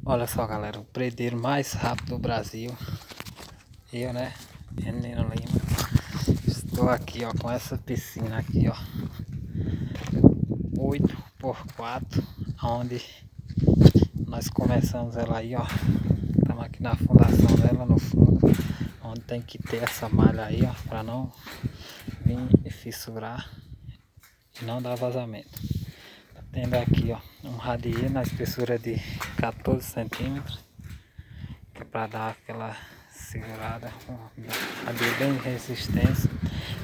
Olha só, galera, o predeiro mais rápido do Brasil. Eu, né, Menino Lima, estou aqui, ó, com essa piscina aqui, ó, 8x4, onde nós começamos ela aí, ó. Estamos aqui na fundação dela, no fundo, onde tem que ter essa malha aí, ó, para não vir e fissurar e não dar vazamento. Tá tendo aqui, ó, um radier na espessura de 14 centímetros, que é para dar aquela segurada, um radier bem resistente,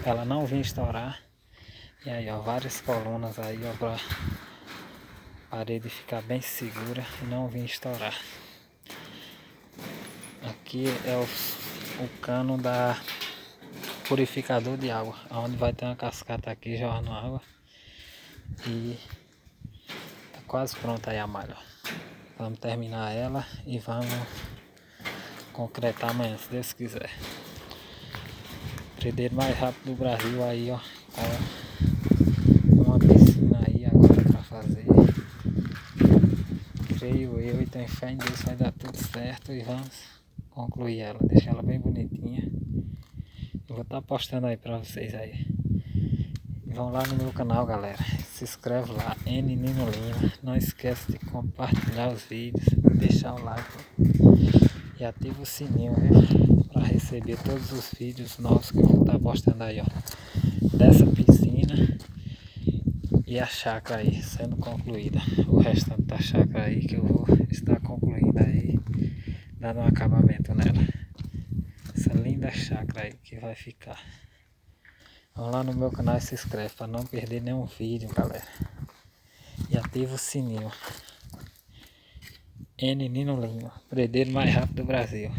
ela não vir estourar. E aí, ó, várias colunas aí, ó, para a parede ficar bem segura e não vir estourar. Aqui é o cano da purificador de água, onde vai ter uma cascata aqui jorrando água. E tá quase pronta aí a malha, ó. Vamos terminar ela e vamos concretar amanhã, se Deus quiser. Predeiro mais rápido do Brasil aí, ó, com uma piscina aí agora pra fazer. Creio eu e tenho fé em Deus, vai dar tudo certo e vamos concluir ela, deixar ela bem bonitinha. Eu vou estar postando aí pra vocês aí. E vão lá no meu canal, galera, se inscreve lá, Nino Lima. Não esquece de compartilhar os vídeos, deixar o like e ativa o sininho, viu? Para receber todos os vídeos novos que eu vou estar postando aí, ó, dessa piscina e a chácara aí sendo concluída. O restante da chácara aí que eu vou estar concluindo aí, dando um acabamento nela. Essa linda chácara aí que vai ficar. Vão lá no meu canal e se inscreve para não perder nenhum vídeo, galera. E ativa o sininho. Nino Lima, predeiro mais rápido do Brasil.